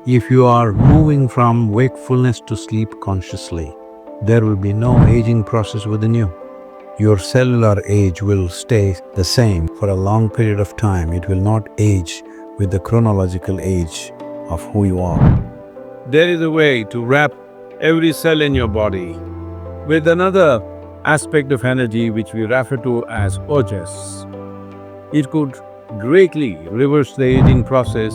If you are moving from wakefulness to sleep consciously, there will be no aging process within you. Your cellular age will stay the same for a long period of time. It will not age with the chronological age of who you are. There is a way to wrap every cell in your body with another aspect of energy which we refer to as ojas. It could greatly reverse the aging process,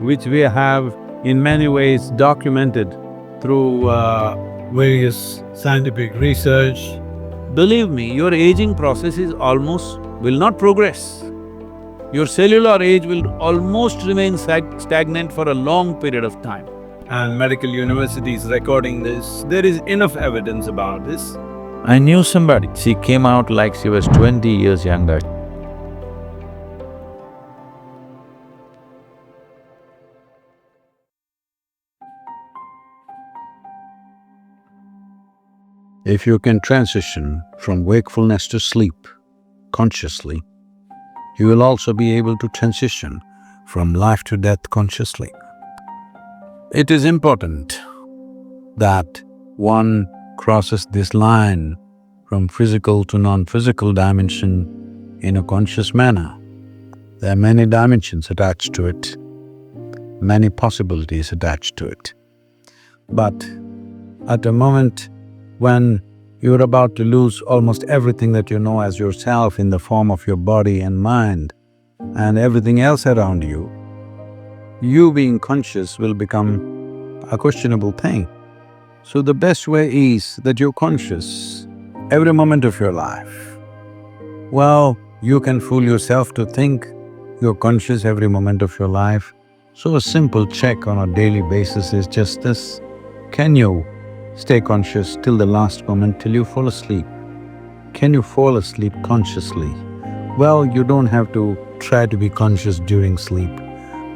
which we have in many ways documented through various scientific research. Believe me, your aging process will not progress. Your cellular age will almost remain stagnant for a long period of time. And medical universities recording this, there is enough evidence about this. I knew somebody, she came out like she was 20 years younger. If you can transition from wakefulness to sleep consciously, you will also be able to transition from life to death consciously. It is important that one crosses this line from physical to non-physical dimension in a conscious manner. There are many dimensions attached to it, many possibilities attached to it. But at a moment when you're about to lose almost everything that you know as yourself in the form of your body and mind and everything else around you, you being conscious will become a questionable thing. So the best way is that you're conscious every moment of your life. Well, you can fool yourself to think you're conscious every moment of your life. So a simple check on a daily basis is just this: can you stay conscious till the last moment, till you fall asleep? Can you fall asleep consciously? Well, you don't have to try to be conscious during sleep,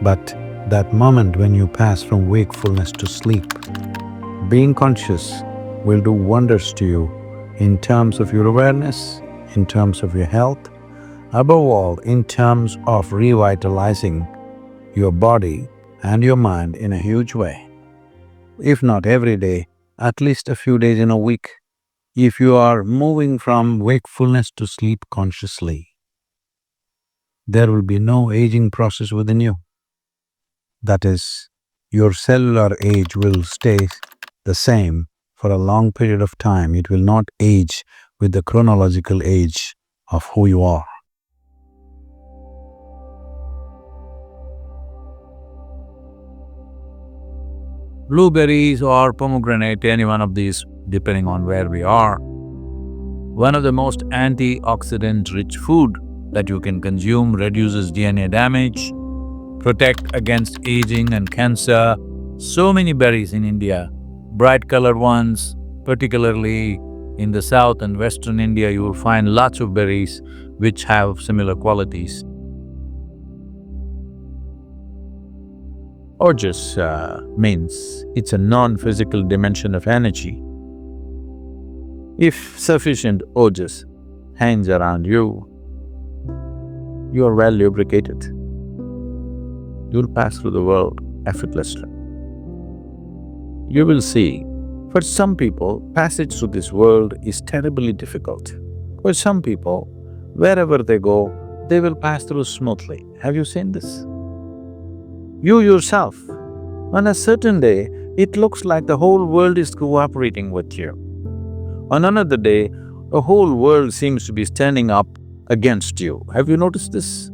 but that moment when you pass from wakefulness to sleep, being conscious will do wonders to you in terms of your awareness, in terms of your health, above all, in terms of revitalizing your body and your mind in a huge way. If not every day, at least a few days in a week. If you are moving from wakefulness to sleep consciously, there will be no aging process within you. That is, your cellular age will stay the same for a long period of time. It will not age with the chronological age of who you are. Blueberries or pomegranate, any one of these, depending on where we are. One of the most antioxidant-rich food that you can consume, reduces DNA damage, protect against aging and cancer. So many berries in India, bright colored ones, particularly in the south and western India, you will find lots of berries which have similar qualities. Ojas means it's a non-physical dimension of energy. If sufficient ojas hangs around you, you are well lubricated. You'll pass through the world effortlessly. You will see, for some people, passage through this world is terribly difficult. For some people, wherever they go, they will pass through smoothly. Have you seen this? You yourself, on a certain day, it looks like the whole world is cooperating with you. On another day, the whole world seems to be standing up against you. Have you noticed this?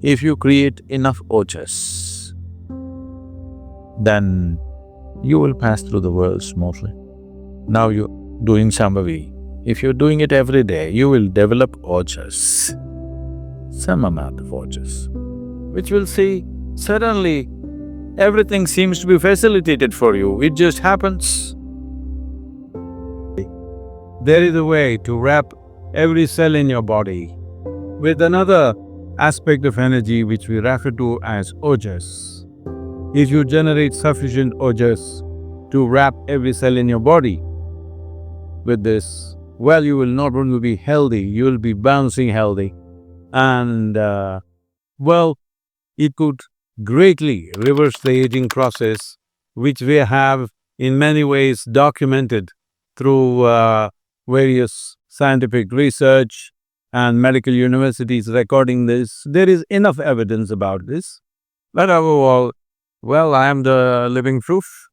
If you create enough ojas, then you will pass through the world smoothly. Now you're doing Sambhavi. If you're doing it every day, you will develop ojas, some amount of ojas, which will see suddenly everything seems to be facilitated for you. It just happens. There is a way to wrap every cell in your body with another aspect of energy which we refer to as ojas. If you generate sufficient ojas to wrap every cell in your body with this, well, you will not only be healthy, you will be bouncing healthy. And well, it could greatly reverse the aging process, which we have in many ways documented through various scientific research and medical universities recording this. There is enough evidence about this. But overall, well, I am the living proof.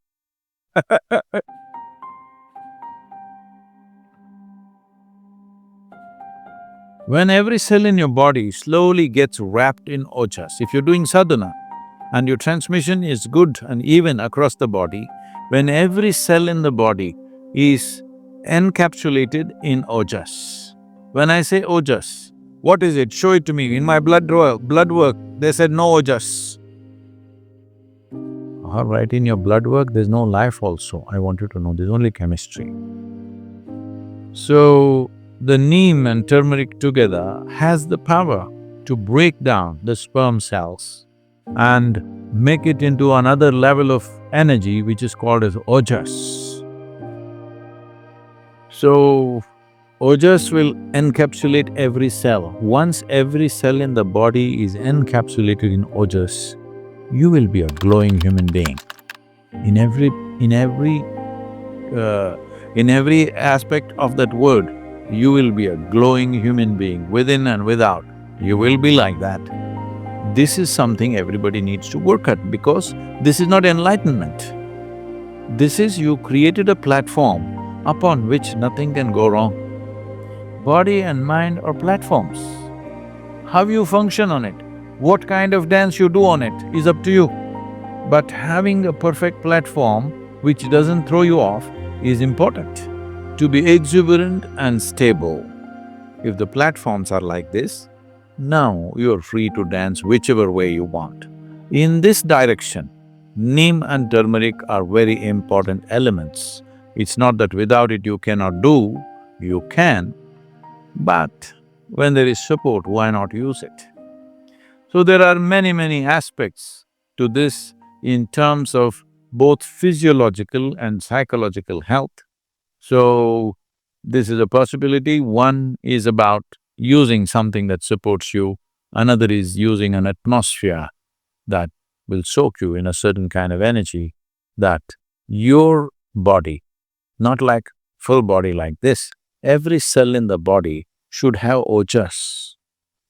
When every cell in your body slowly gets wrapped in ojas, if you're doing sadhana and your transmission is good and even across the body, when every cell in the body is encapsulated in ojas. When I say ojas, what is it? Show it to me. In my blood work, they said no ojas. All right, in your blood work, there's no life also. I want you to know, there's only chemistry. So, the neem and turmeric together has the power to break down the sperm cells and make it into another level of energy which is called as ojas. So, ojas will encapsulate every cell. Once every cell in the body is encapsulated in ojas, you will be a glowing human being. In every aspect of that word, you will be a glowing human being, within and without. You will be like that. This is something everybody needs to work at, because this is not enlightenment. This is you created a platform upon which nothing can go wrong. Body and mind are platforms. How you function on it, what kind of dance you do on it is up to you. But having a perfect platform which doesn't throw you off is important. To be exuberant and stable, if the platforms are like this, now you're free to dance whichever way you want. In this direction, neem and turmeric are very important elements. It's not that without it you cannot do, you can, but when there is support, why not use it? So there are many aspects to this in terms of both physiological and psychological health. So, this is a possibility. One is about using something that supports you, another is using an atmosphere that will soak you in a certain kind of energy, that your body, not like full body like this, every cell in the body should have ojas,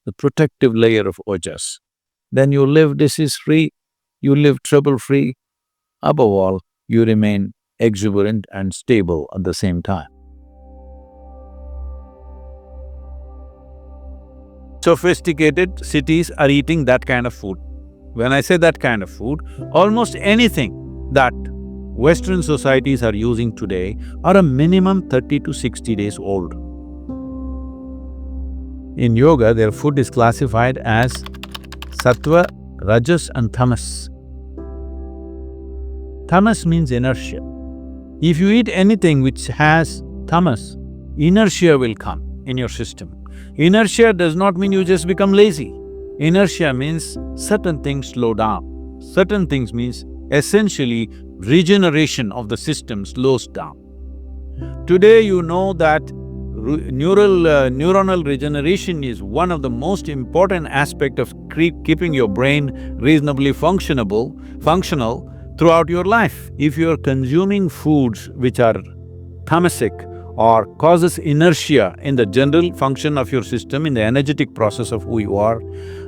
the protective layer of ojas. Then you live disease-free, you live trouble-free. Above all, you remain exuberant and stable at the same time. Sophisticated cities are eating that kind of food. When I say that kind of food, almost anything that Western societies are using today are a minimum 30 to 60 days old. In yoga, their food is classified as sattva, rajas and tamas. Tamas means inertia. If you eat anything which has tamas, inertia will come in your system. Inertia does not mean you just become lazy. Inertia means certain things slow down. Certain things means essentially regeneration of the system slows down. Today you know that neuronal regeneration is one of the most important aspect of keeping your brain reasonably functional throughout your life. If you're consuming foods which are tamasic or causes inertia in the general function of your system, in the energetic process of who you are,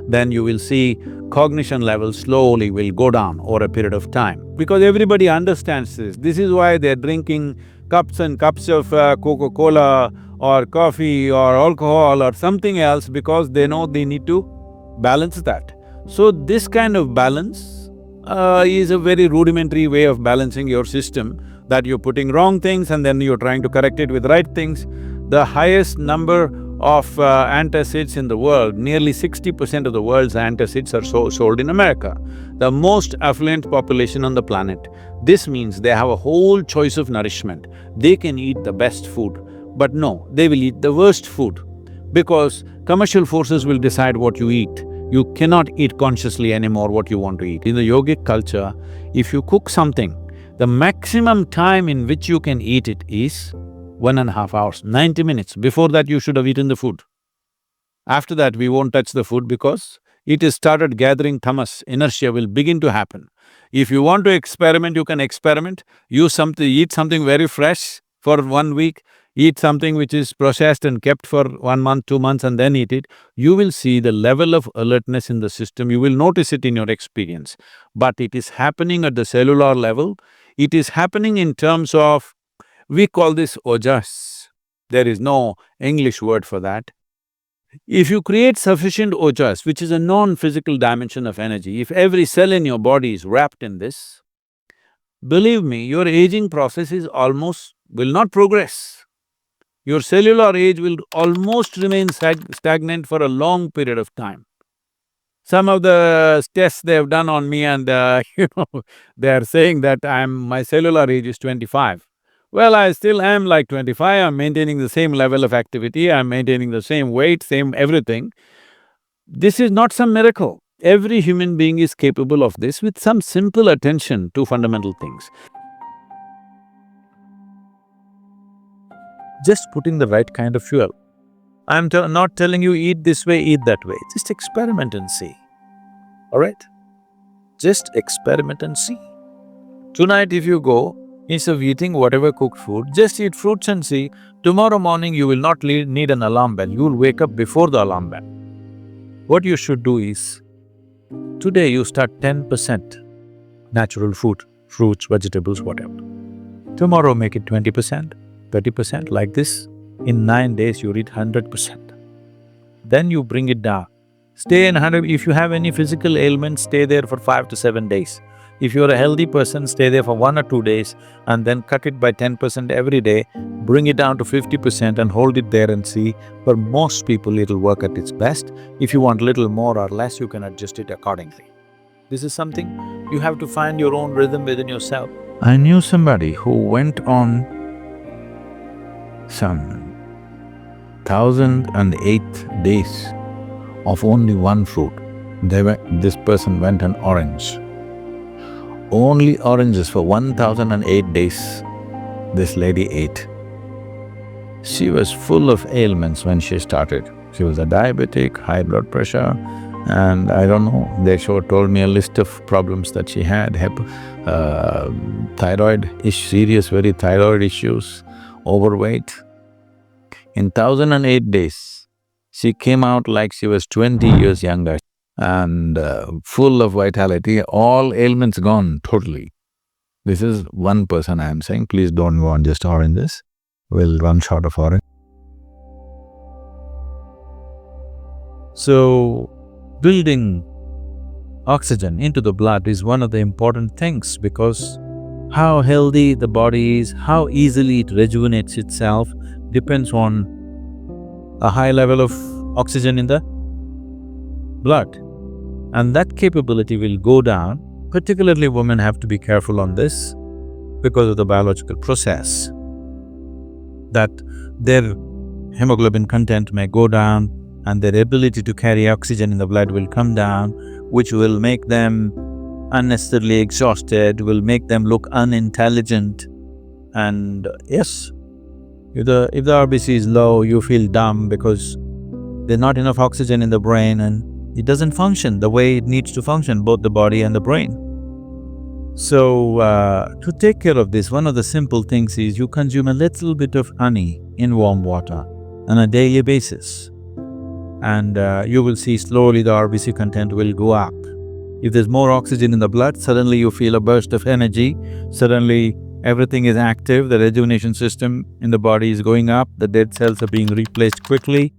then you will see cognition levels slowly will go down over a period of time. Because everybody understands this. This is why they're drinking cups and cups of Coca-Cola or coffee or alcohol or something else, because they know they need to balance that. So this kind of balance is a very rudimentary way of balancing your system, that you're putting wrong things and then you're trying to correct it with right things. The highest number of antacids in the world, nearly 60% of the world's antacids are sold in America, the most affluent population on the planet. This means they have a whole choice of nourishment. They can eat the best food, but no, they will eat the worst food, because commercial forces will decide what you eat. You cannot eat consciously anymore what you want to eat. In the yogic culture, if you cook something, the maximum time in which you can eat it is 1.5 hours, 90 minutes. Before that, you should have eaten the food. After that, we won't touch the food because it has started gathering tamas, inertia will begin to happen. If you want to experiment, you can experiment, eat something very fresh for 1 week, eat something which is processed and kept for 1 month, 2 months and then eat it, you will see the level of alertness in the system, you will notice it in your experience. But it is happening at the cellular level, it is happening in terms of, we call this ojas. There is no English word for that. If you create sufficient ojas, which is a non-physical dimension of energy, if every cell in your body is wrapped in this, believe me, your aging process is will not progress. Your cellular age will almost remain stagnant for a long period of time. Some of the tests they have done on me and they are saying that my cellular age is 25. Well, I still am like 25, I'm maintaining the same level of activity, I'm maintaining the same weight, same everything. This is not some miracle. Every human being is capable of this with some simple attention to fundamental things. Just putting the right kind of fuel. I'm not telling you eat this way, eat that way, just experiment and see, all right? Just experiment and see. Tonight if you go, instead of eating whatever cooked food, just eat fruits and see, tomorrow morning you will not need an alarm bell, you will wake up before the alarm bell. What you should do is, today you start 10% natural food, fruits, vegetables, whatever. Tomorrow make it 20%, 30%, like this. In 9 days you reach 100%. Then you bring it down. Stay in 100… if you have any physical ailment, stay there for 5 to 7 days. If you're a healthy person, stay there for 1 or 2 days and then cut it by 10% every day, bring it down to 50% and hold it there and see. For most people, it'll work at its best. If you want little more or less, you can adjust it accordingly. This is something you have to find your own rhythm within yourself. I knew somebody who went on some 1008 days of only one fruit. This person went on orange. Only oranges for 1008 days this lady ate. She was full of ailments when she started. She was a diabetic, high blood pressure, and I don't know, they told me a list of problems that she had, serious very thyroid issues, overweight. In 1008 days, she came out like she was 20 years younger and full of vitality, all ailments gone totally. This is one person I am saying, please don't go on just oranges, we'll run short of orange. So, building oxygen into the blood is one of the important things because how healthy the body is, how easily it rejuvenates itself depends on a high level of oxygen in the blood. And that capability will go down, particularly women have to be careful on this because of the biological process, that their hemoglobin content may go down and their ability to carry oxygen in the blood will come down, which will make them unnecessarily exhausted, will make them look unintelligent. And yes, if the RBC is low, you feel dumb because there's not enough oxygen in the brain and it doesn't function the way it needs to function, both the body and the brain. So, to take care of this, one of the simple things is you consume a little bit of honey in warm water on a daily basis. And you will see slowly the RBC content will go up. If there's more oxygen in the blood, suddenly you feel a burst of energy, suddenly everything is active, the rejuvenation system in the body is going up, the dead cells are being replaced quickly.